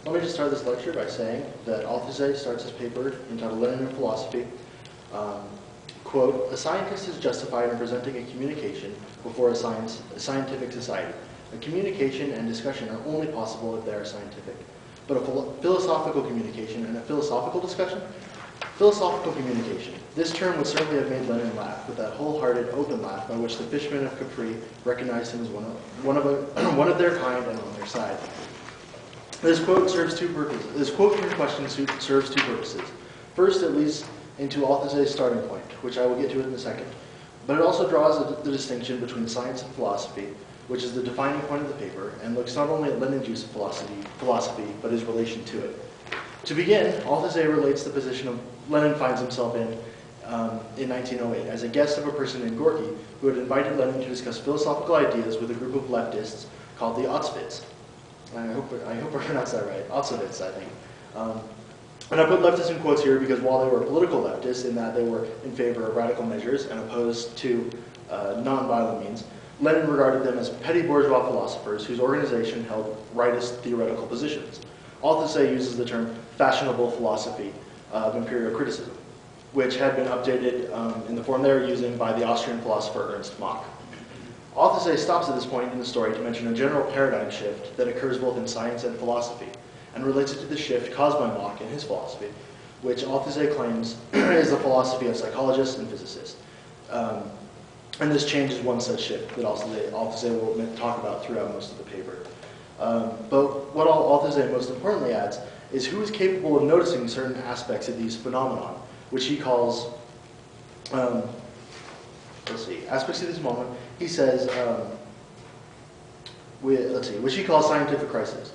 Let me just start this lecture by saying that Althusser starts his paper entitled Lenin and Philosophy. Quote, "A scientist is justified in presenting a communication before a scientific society. A communication and discussion are only possible if they are scientific. But a philosophical communication and a philosophical discussion? Philosophical communication. This term would certainly have made Lenin laugh, with that wholehearted, open laugh by which the fishermen of Capri recognized him as one of their kind and on their side. This quote serves two purposes. This quote from the question serves two purposes. First, it leads into Althusser's starting point, which I will get to in a second. But it also draws the distinction between science and philosophy, which is the defining point of the paper, and looks not only at Lenin's use of philosophy, but his relation to it. To begin, Althusser relates the position Lenin finds himself in 1908 as a guest of a person named Gorky, who had invited Lenin to discuss philosophical ideas with a group of leftists called the Autzwitz. I hope I pronounced that right. Autzwitz, I think. And I put leftists in quotes here because while they were political leftists in that they were in favor of radical measures and opposed to non-violent means, Lenin regarded them as petty bourgeois philosophers whose organization held rightist theoretical positions. Althusser uses the term fashionable philosophy of imperial criticism, which had been updated in the form they were using by the Austrian philosopher Ernst Mach. Althusser stops at this point in the story to mention a general paradigm shift that occurs both in science and philosophy, and relates it to the shift caused by Mach in his philosophy, which Althusser claims is the philosophy of psychologists and physicists. And this change is one such shift that Althusser will talk about throughout most of the paper. But what Althusser most importantly adds is who is capable of noticing certain aspects of these phenomenon, which he calls, aspects of this moment, he says, which he calls scientific crises.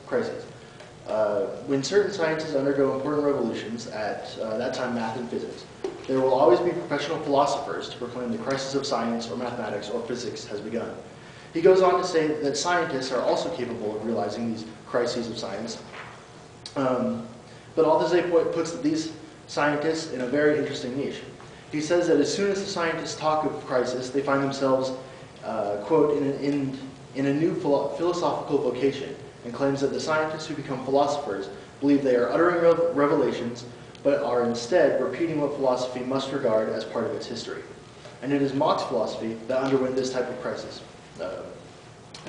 When certain sciences undergo important revolutions, at that time math and physics, there will always be professional philosophers to proclaim the crisis of science or mathematics or physics has begun. He goes on to say that scientists are also capable of realizing these crises of science. But Althusser puts these scientists in a very interesting niche. He says that as soon as the scientists talk of crisis, they find themselves, quote, in a new philosophical vocation, and claims that the scientists who become philosophers believe they are uttering revelations, but are instead repeating what philosophy must regard as part of its history. And it is Mach's philosophy that underwent this type of crisis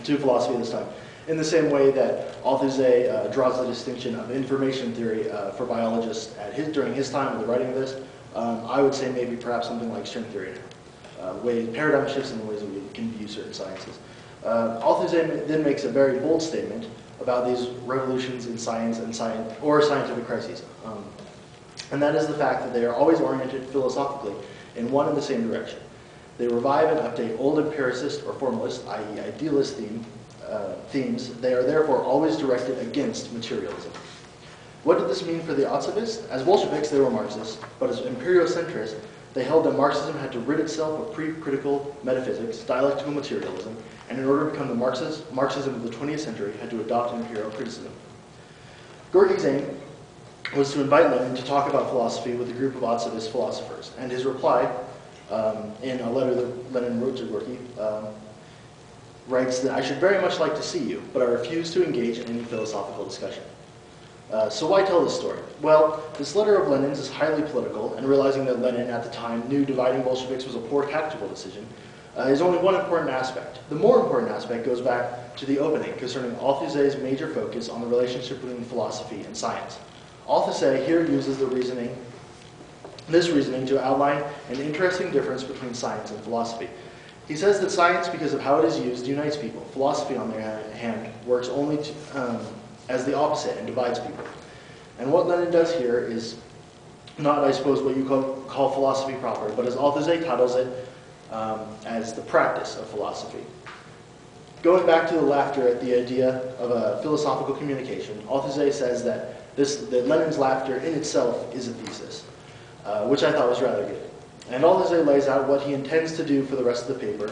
to philosophy at this time. In the same way that Althusser draws the distinction of information theory for biologists during his time with the writing of this, I would say maybe perhaps something like string theory now. Paradigm shifts in the ways that we can view certain sciences. Althusser then makes a very bold statement about these revolutions in science and scientific crises. And that is the fact that they are always oriented philosophically in one and the same direction. They revive and update old empiricist or formalist, i.e. idealist themes. They are therefore always directed against materialism. What did this mean for the Autzwitz? As Bolsheviks, they were Marxists, but as imperiocentrists, they held that Marxism had to rid itself of pre-critical metaphysics, dialectical materialism, and in order to become the Marxism of the 20th century, had to adopt imperial criticism. Gorky's aim was to invite Lenin to talk about philosophy with a group of Autzwitz philosophers, and his reply, in a letter that Lenin wrote to Gorky, writes that I should very much like to see you, but I refuse to engage in any philosophical discussion. So why tell this story? Well, this letter of Lenin's is highly political, and realizing that Lenin at the time knew dividing Bolsheviks was a poor tactical decision, is only one important aspect. The more important aspect goes back to the opening concerning Althusser's major focus on the relationship between philosophy and science. Althusser here uses this reasoning to outline an interesting difference between science and philosophy. He says that science, because of how it is used, unites people. Philosophy, on the other hand, works only as the opposite and divides people. And what Lenin does here is not, I suppose, what you call philosophy proper, but as Althusser titles it, as the practice of philosophy. Going back to the laughter at the idea of a philosophical communication, Althusser says that Lenin's laughter in itself is a thesis, which I thought was rather good. And Althusser lays out what he intends to do for the rest of the paper.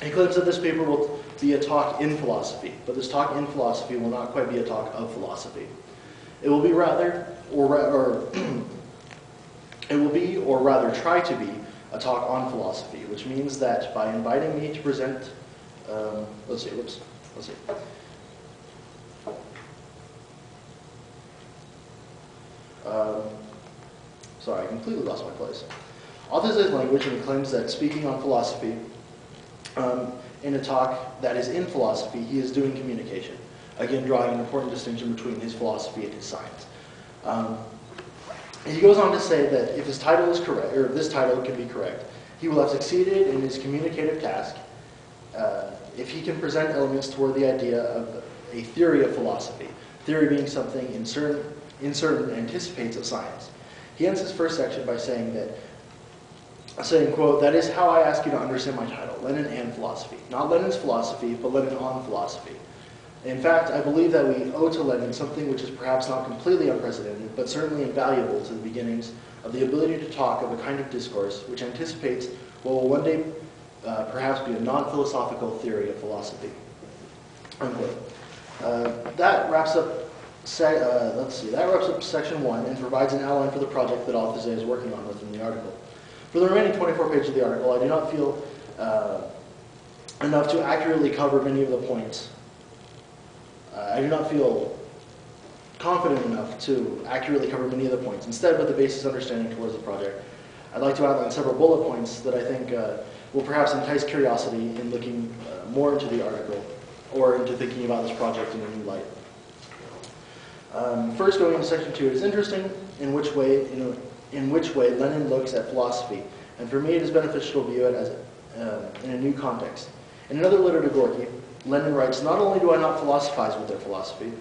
He claims that this paper will be a talk in philosophy, but this talk in philosophy will not quite be a talk of philosophy. It will be rather, or rather try to be, a talk on philosophy, which means that by inviting me to present, Sorry, I completely lost my place. Althusser's language, and he claims that speaking on philosophy in a talk that is in philosophy, he is doing communication. Again, drawing an important distinction between his philosophy and his science. He goes on to say that if his title is correct, or if this title can be correct, he will have succeeded in his communicative task if he can present elements toward the idea of a theory of philosophy, theory being something uncertain anticipates of science. He ends his first section by saying, quote, "That is how I ask you to understand my title, Lenin and philosophy. Not Lenin's philosophy, but Lenin on philosophy. In fact, I believe that we owe to Lenin something which is perhaps not completely unprecedented, but certainly invaluable to the beginnings of the ability to talk of a kind of discourse which anticipates what will one day perhaps be a non-philosophical theory of philosophy." Unquote. That wraps up section 1 and provides an outline for the project that Althusser is working on within the article. For the remaining 24 pages of the article, I do not feel enough to accurately cover many of the points. I do not feel confident enough to accurately cover many of the points. Instead, with the basis understanding towards the project, I'd like to outline several bullet points that I think will perhaps entice curiosity in looking more into the article or into thinking about this project in a new light. First, going into section 2, it is interesting in which way Lenin looks at philosophy, and for me it is beneficial to view it as in a new context. In another letter to Gorky, Lenin writes, "Not only do I not philosophize with their philosophy,"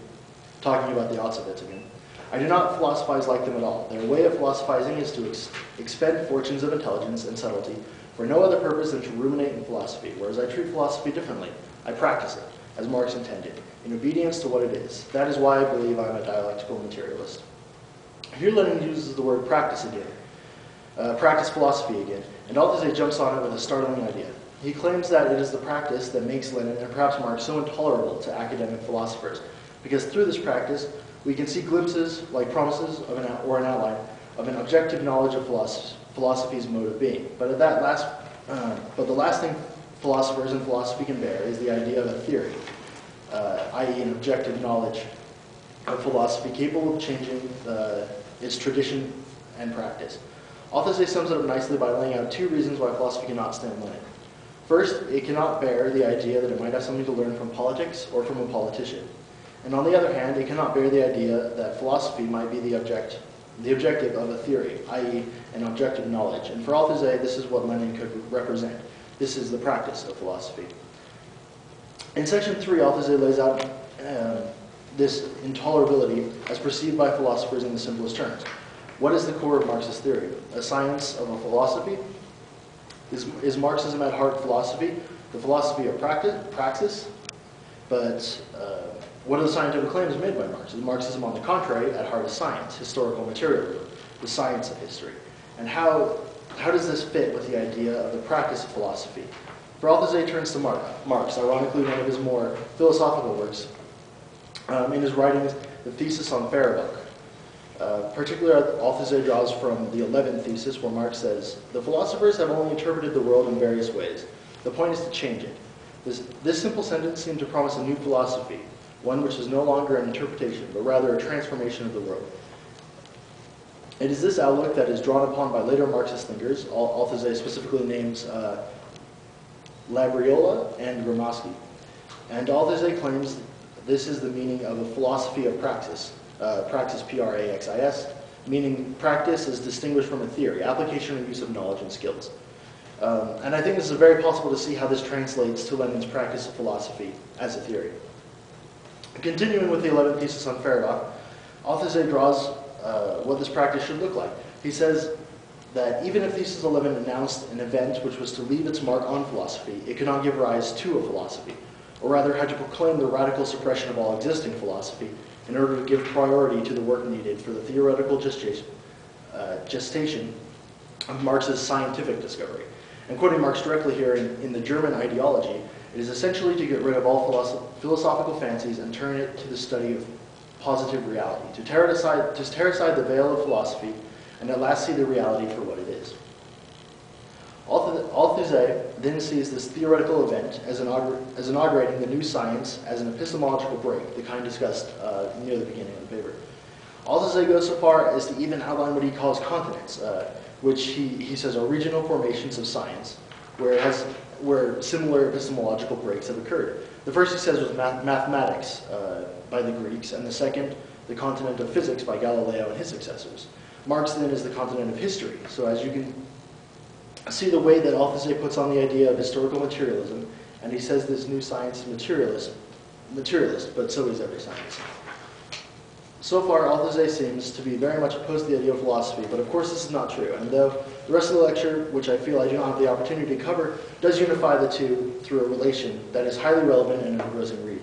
talking about the Auschwitz again, "I do not philosophize like them at all. Their way of philosophizing is to expend fortunes of intelligence and subtlety for no other purpose than to ruminate in philosophy, whereas I treat philosophy differently. I practice it, as Marx intended, in obedience to what it is. That is why I believe I am a dialectical materialist." Here Lenin uses the word practice again, practice philosophy again, and Althusser jumps on it with a startling idea. He claims that it is the practice that makes Lenin and perhaps Marx so intolerable to academic philosophers, because through this practice we can see glimpses, like promises of an outline, of an objective knowledge of philosophy's mode of being. But the last thing philosophers and philosophy can bear is the idea of a theory, i.e. an objective knowledge of philosophy capable of changing its tradition and practice. Althusser sums it up nicely by laying out 2 reasons why philosophy cannot stand Lenin. First, it cannot bear the idea that it might have something to learn from politics or from a politician. And on the other hand, it cannot bear the idea that philosophy might be the objective of a theory, i.e. an objective knowledge. And for Althusser, this is what Lenin could represent. This is the practice of philosophy. In section 3, Althusser lays out this intolerability as perceived by philosophers in the simplest terms. What is the core of Marxist theory? A science of a philosophy? Is Marxism at heart philosophy? The philosophy of praxis? But what are the scientific claims made by Marx? Is Marxism, on the contrary, at heart a science, historical materialism, the science of history? And how does this fit with the idea of the practice of philosophy? For Althusser turns to Marx, ironically one of his more philosophical works, in his writings, the thesis on Feuerbach. Particularly, Althusser draws from the 11th thesis, where Marx says, "The philosophers have only interpreted the world in various ways. The point is to change it." This simple sentence seemed to promise a new philosophy, one which is no longer an interpretation, but rather a transformation of the world. It is this outlook that is drawn upon by later Marxist thinkers. Althusser specifically names Labriola and Gromowski. And Althusser claims this is the meaning of a philosophy of praxis. Praxis, P-R-A-X-I-S, meaning practice is distinguished from a theory, application or use of knowledge and skills. And I think this is very possible to see how this translates to Lenin's practice of philosophy as a theory. Continuing with the 11th thesis on Feuerbach, Althusser draws what this practice should look like. He says that even if thesis 11 announced an event which was to leave its mark on philosophy, it could not give rise to a philosophy, or rather had to proclaim the radical suppression of all existing philosophy in order to give priority to the work needed for the theoretical gestation of Marx's scientific discovery. And quoting Marx directly here, in the German ideology, it is essentially to get rid of all philosophical fancies and turn it to the study of positive reality, to tear aside the veil of philosophy and at last see the reality for what it is. Althusser then sees this theoretical event as inaugurating the new science as an epistemological break, the kind discussed near the beginning of the paper. Althusser goes so far as to even outline what he calls continents, which he says are regional formations of science, where similar epistemological breaks have occurred. The first he says was mathematics by the Greeks, and the second, the continent of physics by Galileo and his successors. Marx then is the continent of history. So as you can see the way that Althusser puts on the idea of historical materialism, and he says this new science is materialist, but so is every science. So far, Althusser seems to be very much opposed to the idea of philosophy, but of course this is not true. And though the rest of the lecture, which I feel I do not have the opportunity to cover, does unify the two through a relation that is highly relevant and an engrossing read.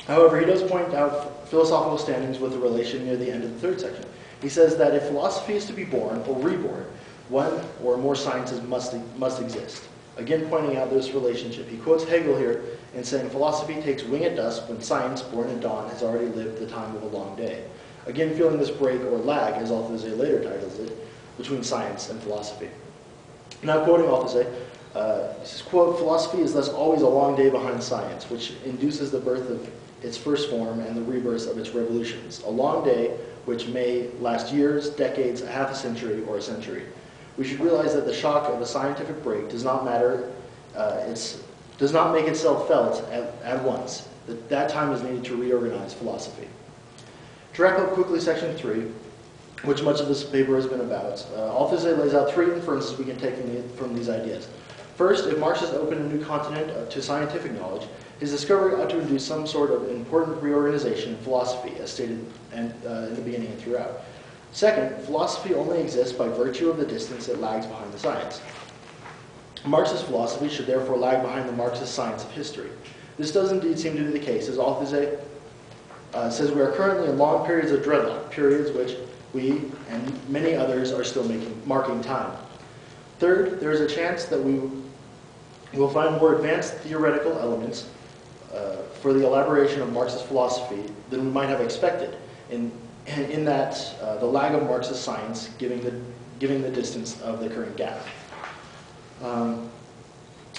However, he does point out philosophical standings with the relation near the end of the third section. He says that if philosophy is to be born or reborn, one or more sciences must exist. Again, pointing out this relationship. He quotes Hegel here in saying, philosophy takes wing at dusk when science, born at dawn, has already lived the time of a long day. Again, feeling this break or lag, as Althusser later titles it, between science and philosophy. Now quoting Althusser, he says, quote, philosophy is thus always a long day behind science, which induces the birth of its first form and the rebirth of its revolutions. A long day which may last years, decades, a half a century, or a century. We should realize that the shock of a scientific break does not does not make itself felt at once. That time is needed to reorganize philosophy. To wrap up quickly section 3, which much of this paper has been about, Althusser lays out 3 inferences we can take from these ideas. First, if Marx has opened a new continent to scientific knowledge, his discovery ought to induce some sort of important reorganization in philosophy, as stated in the beginning and throughout. Second, philosophy only exists by virtue of the distance it lags behind the science. Marxist philosophy should therefore lag behind the Marxist science of history. This does indeed seem to be the case, as Althusser says we are currently in long periods of dreadlock, periods which we and many others are still marking time. Third, there is a chance that we will find more advanced theoretical elements for the elaboration of Marxist philosophy than we might have expected, in that the lag of Marxist science giving the distance of the current gap.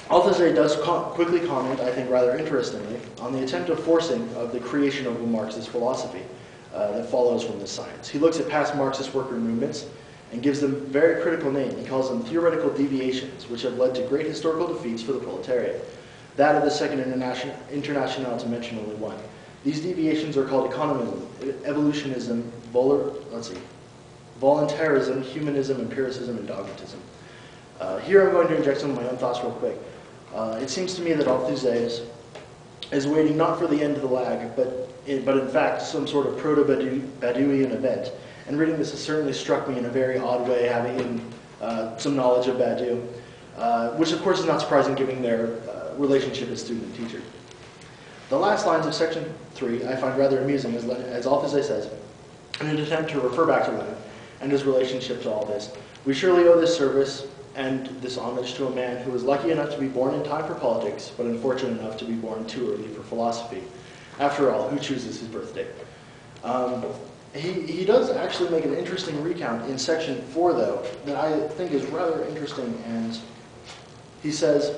Althusser does quickly comment, I think rather interestingly, on the attempt of forcing of the creation of a Marxist philosophy that follows from this science. He looks at past Marxist worker movements and gives them a very critical name. He calls them theoretical deviations, which have led to great historical defeats for the proletariat. That of the Second Internationale, to mention only one. These deviations are called economism, evolutionism, voluntarism, humanism, empiricism, and dogmatism. Here I'm going to inject some of my own thoughts real quick. It seems to me that Althusser is waiting not for the end of the lag, but in fact some sort of proto-Badouian event. And reading this has certainly struck me in a very odd way, having some knowledge of Badiou, which of course is not surprising given their relationship as student and teacher. The last lines of section 3 I find rather amusing, as Althusser says, in an attempt to refer back to Lenin and his relationship to all this. We surely owe this service and this homage to a man who was lucky enough to be born in time for politics, but unfortunate enough to be born too early for philosophy. After all, who chooses his birthday? He does actually make an interesting recount in section 4, though, that I think is rather interesting, and he says,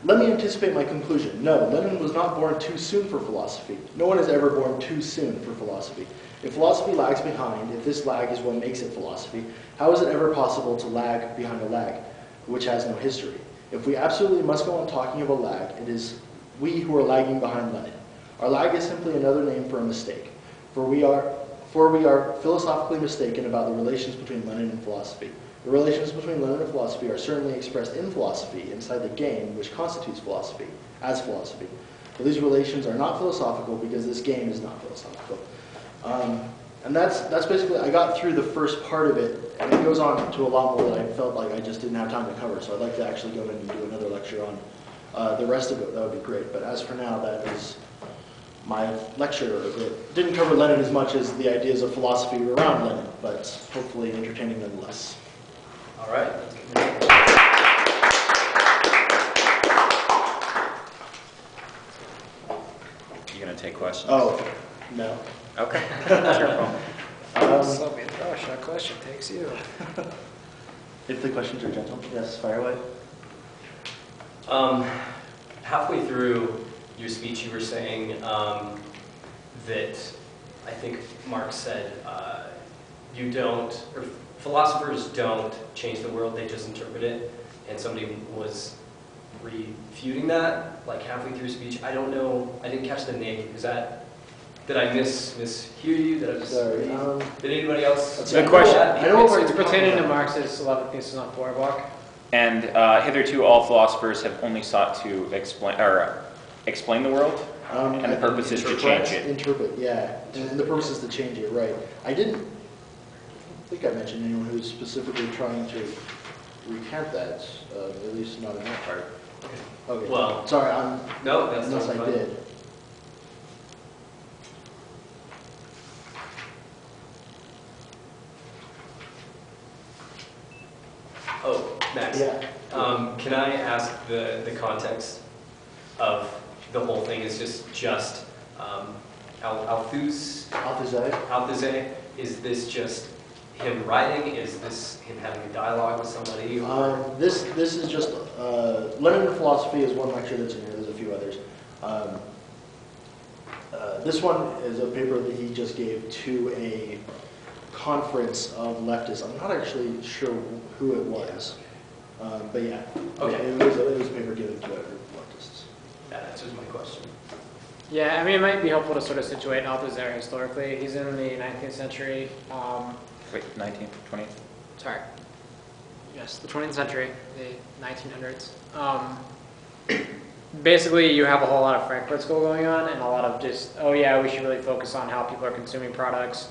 let me anticipate my conclusion. No, Lenin was not born too soon for philosophy. No one is ever born too soon for philosophy. If philosophy lags behind, if this lag is what makes it philosophy, how is it ever possible to lag behind a lag which has no history? If we absolutely must go on talking of a lag, it is we who are lagging behind Lenin. Our lag is simply another name for a mistake, for we are philosophically mistaken about the relations between Lenin and philosophy. The relations between Lenin and philosophy are certainly expressed in philosophy, inside the game which constitutes philosophy, as philosophy. But these relations are not philosophical because this game is not philosophical. And that's basically, I got through the first part of it, and it goes on to a lot more that I felt like I just didn't have time to cover, so I'd like to actually go in and do another lecture on the rest of it. That would be great. But as for now, that is my lecture. It didn't cover Lenin as much as the ideas of philosophy around Lenin, but hopefully entertaining nonetheless. All right. You gonna take questions? Oh, no. Okay. That's your phone. So be gosh, that question takes you. If the questions are gentle, yes, fire away. Halfway through your speech, you were saying that I think Marx said, you don't, or philosophers don't change the world, they just interpret it. And somebody was refuting that, like halfway through speech. I don't know, I didn't catch the name. Is that, did I mishear you? Did I just, Sorry, did anybody else? that's Good question. I know what It's you're pertaining talking to about. Marx's 11 Thesis on Feuerbach. And hitherto, all philosophers have only sought to explain the world, and the purpose is to change it. Interpret, yeah. And the purpose is to change it, right. I don't think I mentioned anyone who's specifically trying to recant that, at least not in that part. Okay. Well, sorry, no, that's unless not I fine. did. Oh, Max. Yeah. Can I ask the context of the whole thing? Is just Althusser? Is this just him writing? Is this him having a dialogue with somebody? This is just Lenin and philosophy is one lecture that's in here. There's a few others. This one is a paper that he just gave to a conference of leftists. I'm not actually sure who it was, but yeah, Okay. it was a paper given to a group of leftists. That answers my question. Yeah, I mean, it might be helpful to sort of situate Althusser historically. He's in the 19th century. Wait, 19th, 20th? Sorry. Yes, the 20th century, the 1900s. Basically, you have a whole lot of Frankfurt School going on and a lot of just, oh yeah, we should really focus on how people are consuming products,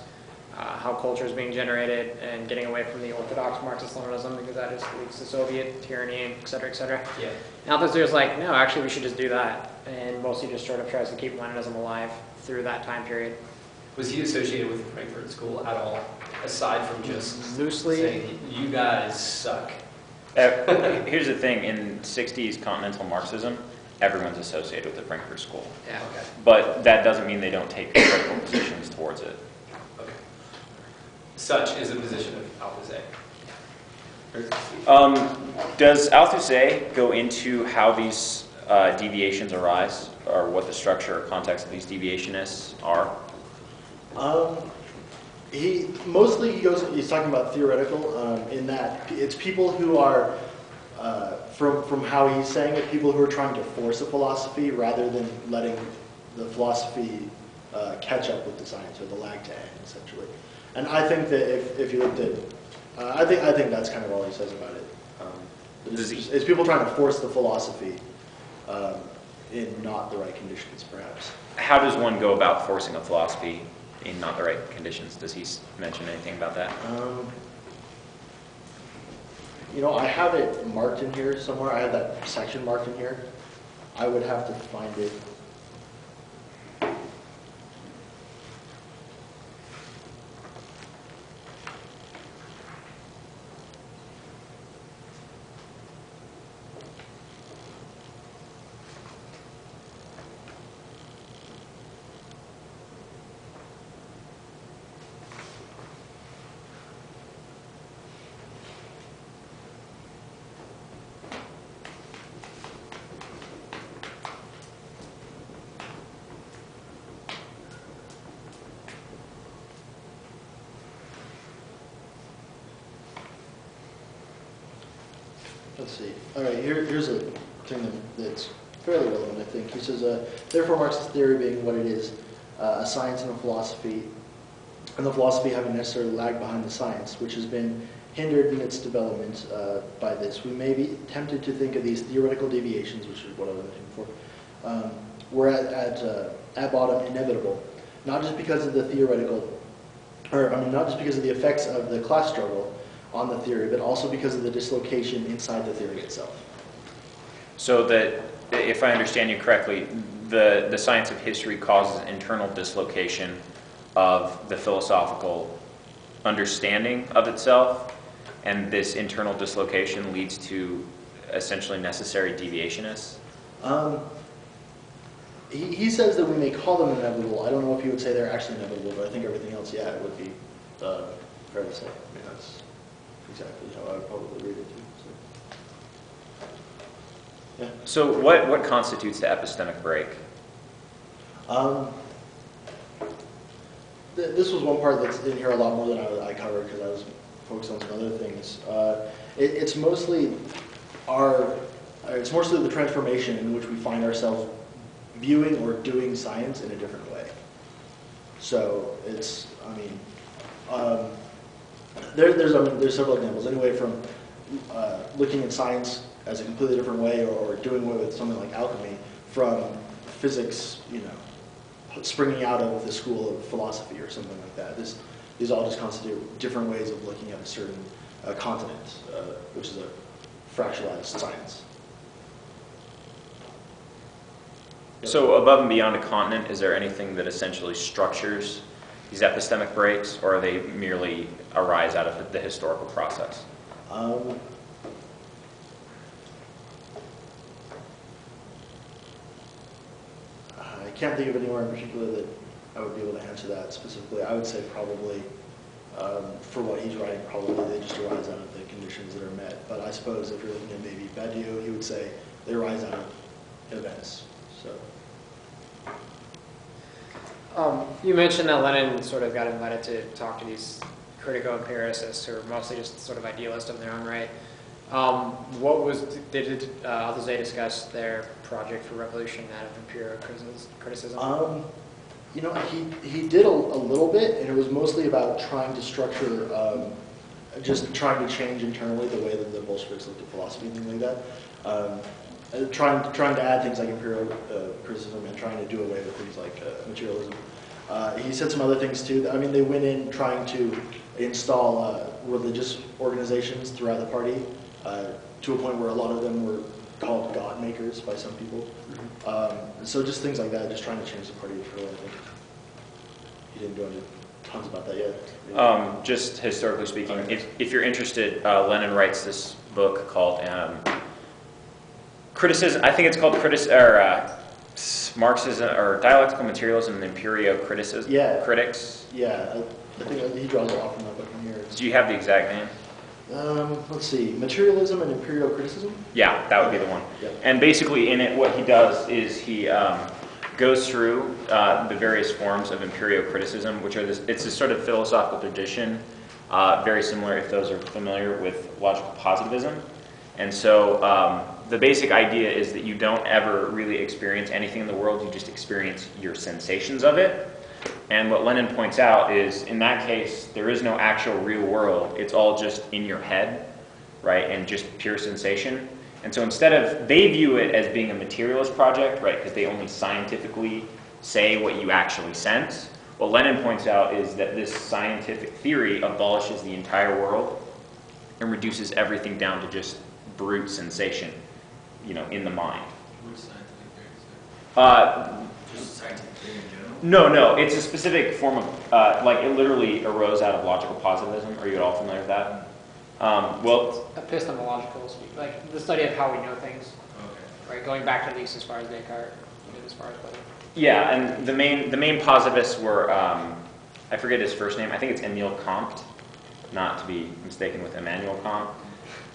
how culture is being generated, and getting away from the orthodox Marxist-Leninism because that just leads to Soviet tyranny, et cetera, et cetera. Yeah. And Althusser's like, no, actually we should just do that. And mostly just sort of tries to keep Leninism alive through that time period. Was he associated with the Frankfurt School at all, aside from just Loosely. saying, you guys suck? Here's the thing, in 60s continental Marxism, everyone's associated with the Frankfurt School. Yeah. Okay. But that doesn't mean they don't take critical positions towards it. Okay. Such is the position of Althusser. Does Althusser go into how these deviations arise, or what the structure or context of these deviationists are? He's talking about theoretical, in that it's people who are, from how he's saying it, people who are trying to force a philosophy rather than letting the philosophy catch up with the science, or the lag to end, essentially. And I think that if you looked at, I think that's kind of all he says about it. It's people trying to force the philosophy in not the right conditions, perhaps. How does one go about forcing a philosophy in not the right conditions? Does he mention anything about that? I have it marked in here somewhere. I have that section marked in here. I would have to find it. Let's see. All right, here's a thing that's fairly relevant, I think. He says, therefore Marxist theory being what it is, a science and a philosophy, and the philosophy having necessarily lagged behind the science, which has been hindered in its development by this, we may be tempted to think of these theoretical deviations, which is what I was looking for, were at bottom inevitable, not just because of the not just because of the effects of the class struggle on the theory, but also because of the dislocation inside the theory itself. So that, if I understand you correctly, the science of history causes internal dislocation of the philosophical understanding of itself, and this internal dislocation leads to essentially necessary deviationists? He says that we may call them inevitable. I don't know if he would say they're actually inevitable, but I think everything else, yeah, it would be fair to say. I mean, that's exactly how I would probably read it too. So, yeah. So what constitutes the epistemic break? This was one part that's in here a lot more than I covered because I was focused on some other things. It's mostly the transformation in which we find ourselves viewing or doing science in a different way. So it's, there's several examples. Anyway, from looking at science as a completely different way, or doing it with something like alchemy, from physics, springing out of the school of philosophy or something like that. These all just constitute different ways of looking at a certain continent, which is a fractalized science. So above and beyond a continent, is there anything that essentially structures these epistemic breaks, or are they merely arise out of the historical process? I can't think of anywhere in particular that I would be able to answer that specifically. I would say probably, for what he's writing, probably they just arise out of the conditions that are met. But I suppose if you're looking at maybe Badiou, he would say they arise out of events. So. You mentioned that Lenin sort of got invited to talk to these critical empiricists who are mostly just sort of idealists in their own right. Did Althusser discuss their project for revolution out of imperial criticism? He did a little bit, and it was mostly about trying to structure, just trying to change internally the way that the Bolsheviks looked at philosophy and things like that. Trying to add things like imperial criticism and trying to do away with things like materialism. He said some other things too. I mean, they went in trying to install religious organizations throughout the party to a point where a lot of them were called God makers by some people. So just things like that, just trying to change the party internally. I think he didn't go into tons about that yet. Just historically speaking, if you're interested, Lenin writes this book called Criticism. I think it's called Marxism or Dialectical Materialism and Imperio-Criticism. Yeah. Critics. Yeah, I think he draws a lot from that book in here. Do you have the exact name? Let's see, Materialism and Imperial Criticism? Yeah, that would be the one. Yep. And basically in it, what he does is he goes through the various forms of imperio-criticism, which are it's a sort of philosophical tradition, very similar, if those are familiar, with logical positivism. And so the basic idea is that you don't ever really experience anything in the world, you just experience your sensations of it. And what Lenin points out is, in that case, there is no actual real world. It's all just in your head, right, and just pure sensation. And so instead of, they view it as being a materialist project, right, because they only scientifically say what you actually sense. What Lenin points out is that this scientific theory abolishes the entire world and reduces everything down to just brute sensation, in the mind. Which scientific theory is it? Just scientific theory in general? No, it's a specific form of, it literally arose out of logical positivism. Are you at all familiar with that? Well, Epistemological, like the study of how we know things. Okay. Right, going back to at least as far as Descartes, as far as Plato. yeah, and the main positivists were, I forget his first name. I think it's Emile Comte, not to be mistaken with Immanuel Kant.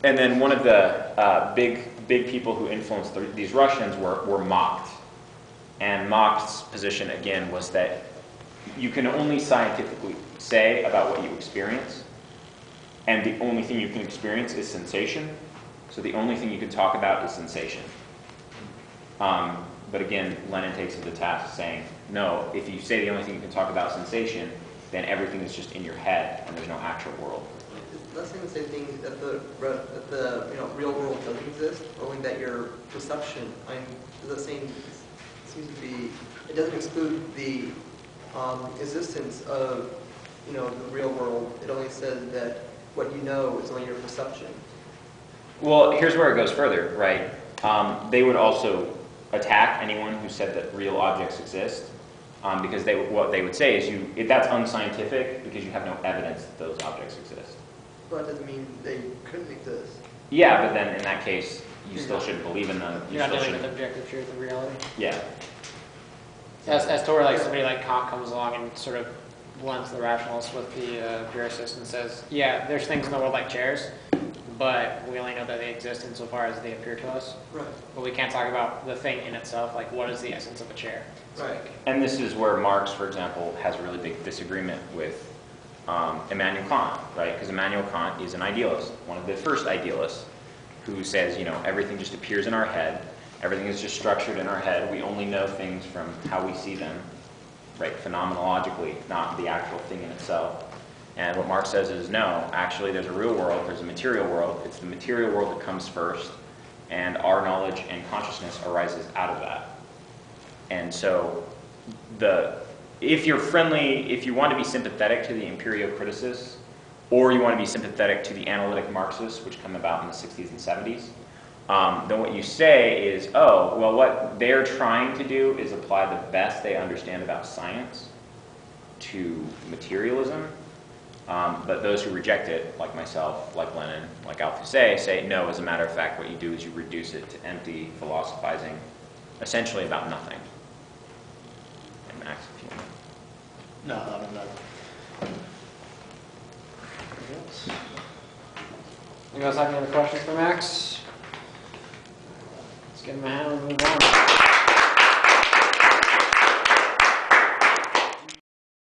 And then one of the big people who influenced these Russians were Macht. And Macht's position, again, was that you can only scientifically say about what you experience, and the only thing you can experience is sensation. So the only thing you can talk about is sensation. But again, Lenin takes it to task saying, no, if you say the only thing you can talk about is sensation, then everything is just in your head and there's no actual world. That's saying the same thing that the real world doesn't exist, only that your perception. The same seems to be. It doesn't exclude the existence of the real world. It only says that what you know is only your perception. Well, here's where it goes further, right? They would also attack anyone who said that real objects exist, because what they would say is that's unscientific because you have no evidence that those objects exist. But that doesn't mean they couldn't exist. Yeah, but then in that case, you still shouldn't believe in them. You're not dealing with objective truth and reality. Yeah. As to where somebody like Kant comes along and sort of blends the rationalists with the empiricist and says, yeah, there's things in the world like chairs, but we only know that they exist insofar as they appear to us. Right, But we can't talk about the thing in itself, like what is the essence of a chair? right. And this is where Marx, for example, has a really big disagreement with Immanuel Kant, right? Because Immanuel Kant is an idealist, one of the first idealists, who says, you know, everything just appears in our head, everything is just structured in our head, we only know things from how we see them, right, phenomenologically, not the actual thing in itself. And what Marx says is, no, actually there's a real world, there's a material world, it's the material world that comes first, and our knowledge and consciousness arises out of that. And so, if you're friendly, if you want to be sympathetic to the empiriocriticists, or you want to be sympathetic to the analytic Marxists, which come about in the 60s and 70s, then what you say is, oh, well, what they're trying to do is apply the best they understand about science to materialism. But those who reject it, like myself, like Lenin, like Althusser, say, no, as a matter of fact, what you do is you reduce it to empty philosophizing, essentially about nothing. And Max, if you want. No, I'm not. You guys have any other questions for Max? Let's give him a hand and move on.